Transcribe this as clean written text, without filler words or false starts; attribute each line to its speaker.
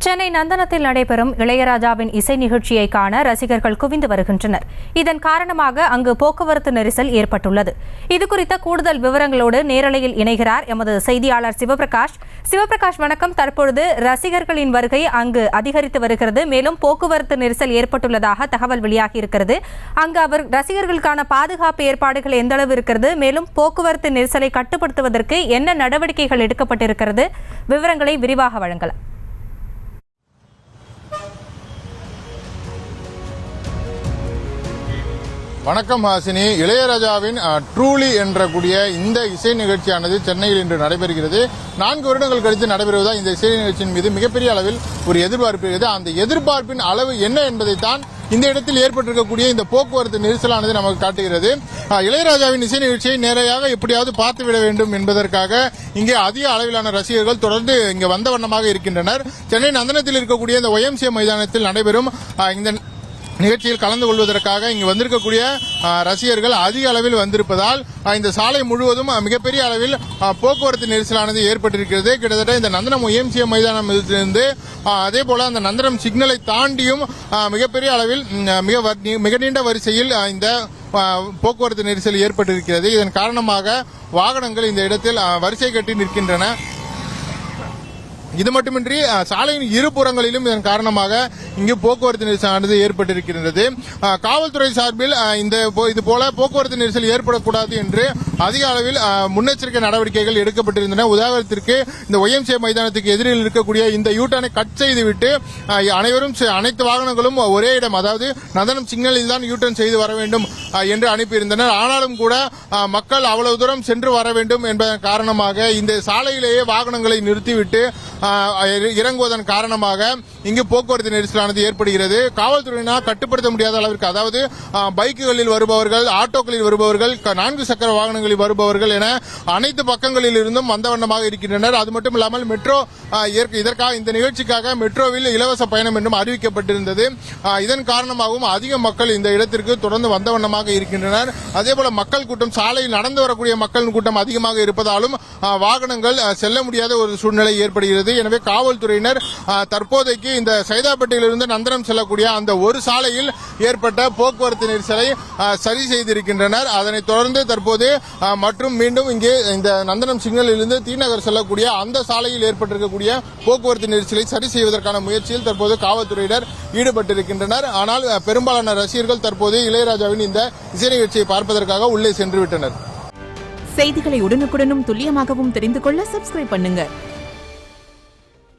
Speaker 1: சென்னை நந்தனத்தில் நடைபெறும் இளையராஜாவின் இசை நிகழ்ச்சியை காண ரசிகர்கள் குவிந்து வருகின்றனர். இதன் காரணமாக அங்கு போக்குவரத்து நெரிசல் ஏற்பட்டுள்ளது. இதுகுறித்த கூடுதல் விவரங்களோடு நேரலையில் இணைகிறார் எமது செய்தியாளர் சிவபிரகாஷ். வணக்கம். தற்பொழுது ரசிகர்களின் வருகை அங்கு அதிகரித்து வருகிறது. மேலும் போக்குவரத்து நெரிசல் ஏற்பட்டுள்ளதாக தகவல் வெளியாகியிருக்கிறது. அங்கு ரசிகர்களுக்கான பாதுகாப்பு ஏற்பாடுகள் எந்த அளவு இருக்கிறது? மேலும் போக்குவரத்து நெரிசலை கட்டுப்படுத்துவதற்கு என்ன நடவடிக்கைகள் எடுக்கப்பட்டிருக்கிறது? விவரங்களை விரிவாக வழங்கலாம்.
Speaker 2: வணக்கம் ஹாசினி. இளையராஜாவின் ட்ரூலி என்ற கூடிய இந்த இசை நிகழ்ச்சியானது சென்னையில் இன்று நடைபெறுகிறது. 4 வருடங்கள் கழித்து நடைபெறுவதால் இந்த இசை நிகழ்ச்சியின் மீது மிகப்பெரிய அளவில் ஒரு எதிர்பார்ப்பு இருக்கிறது. அந்த எதிர்பார்ப்பின் அளவு என்ன என்பதைத்தான் இந்த இடத்தில் ஏற்பட்டிருக்கக்கூடிய இந்த போக்குவரத்து நெரிசலானது நமக்கு காட்டுகிறது. இளையராஜாவின் இசை நிகழ்ச்சியை நேரையாக எப்படியாவது பார்த்துவிட வேண்டும் என்பதற்காக இங்கே அதிக அளவிலான ரசிகர்கள் தொடர்ந்து இங்கே வந்த வண்ணமாக இருக்கின்றனர். சென்னை நந்தனத்தில் இருக்கக்கூடிய இந்த YMCA மைதானத்தில் நடைபெறும் இந்த நிகழ்ச்சியில் கலந்து கொள்வதற்காக இங்கு வந்திருக்கக்கூடிய ரசிகர்கள் அதிக அளவில் வந்திருப்பதால் இந்த சாலை முழுவதும் மிகப்பெரிய அளவில் போக்குவரத்து நெரிசலானது ஏற்பட்டிருக்கிறது. கிட்டத்தட்ட இந்த நந்தனம் YMCA மைதானத்திலிருந்து அதே போல அந்த நந்தனம் சிக்னலை தாண்டியும் மிகப்பெரிய அளவில் மிக நீண்ட வரிசையில் இந்த போக்குவரத்து நெரிசல் ஏற்பட்டிருக்கிறது. இதன் காரணமாக வாகனங்கள் இந்த இடத்தில் வரிசை கட்டி நிற்கின்றன. இது மட்டுமின்றி சாலையின் இருபுறங்களிலும் இதன் காரணமாக இங்கு போக்குவரத்து நெரிசலானது ஏற்பட்டிருக்கிறது. காவல்துறை சார்பில் இது போல போக்குவரத்து நெரிசல் ஏற்படக்கூடாது என்று அதிக அளவில் முன்னெச்சரிக்கை நடவடிக்கைகள் எடுக்கப்பட்டிருந்தன. உதாரணத்திற்கு இந்த YMCA மைதானத்துக்கு எதிரில் இருக்கக்கூடிய இந்த யூட்டர்னை கட் செய்துவிட்டு அனைத்து வாகனங்களும் ஒரே இடம், அதாவது நந்தனம் சிக்னலில் தான் யூட்டர்ன் செய்து வர வேண்டும் என்று அனுப்பியிருந்தனர். ஆனாலும் கூட மக்கள் அவ்வளவு தூரம் சென்று வர வேண்டும் என்பதன் காரணமாக இந்த சாலையிலேயே வாகனங்களை நிறுத்திவிட்டு இறங்குவதன் காரணமாக இங்கு போக்குவரத்து நெரிசலானது ஏற்படுகிறது. காவல்துறையினால் கட்டுப்படுத்த முடியாத அளவிற்கு, அதாவது பைக்குகளில் வருபவர்கள், ஆட்டோக்களில் வருபவர்கள், 4 சக்கர வாகனங்களில் வருபவர்கள் என அனைத்து பக்கங்களில் இருந்தும் வந்த வண்ணமாக இருக்கின்றனர். அது மட்டும் இல்லாமல் மெட்ரோ இதற்காக இந்த நிகழ்ச்சிக்காக மெட்ரோவில் இலவச பயணம் என்றும் அறிவிக்கப்பட்டிருந்தது. இதன் காரணமாகவும் அதிக மக்கள் இந்த இடத்திற்கு தொடர்ந்து வந்த வண்ணமாக இருக்கின்றனர். அதேபோல மக்கள் கூட்டம், சாலையில் நடந்து வரக்கூடிய மக்கள் கூட்டம் அதிகமாக இருப்பதாலும் வாகனங்கள் செல்ல முடியாத ஒரு சூழ்நிலை ஏற்படுகிறது. எனவே காவல்துறையினர் தற்போதைக்கு இந்த சைதாப்பேட்டையிலிருந்து நந்தனம் செல்லக்கூடிய அந்த ஒரு சாலையில் ஏற்பட்ட போக்குவரத்து நெரிசலை சரி செய்திருக்கின்றனர். அதனைத் தொடர்ந்து தற்போது மற்றும் மீண்டும் இங்கே இந்த நந்தனம் சிக்னலிலிருந்து தீநகர் செல்லக்கூடிய அந்த சாலையில் ஏற்பட்டிருக்கக்கூடிய போக்குவரத்து நெரிசலை சரி செய்வதற்கான முயற்சியில் தற்போது காவல்துறையினர் ஈடுபட்டிருக்கின்றனர். ஆனால் பெரும்பாலான ரசிகர்கள் தற்போது இளையராஜாவின் இந்த இசை நிகழ்ச்சியை பார்ப்பதற்காக உள்ளே சென்றுவிட்டனர்.
Speaker 3: செய்திகளை உடனுக்குடனும் துல்லியமாகவும் தெரிந்து கொள்ள சப்ஸ்கிரைப் பண்ணுங்க.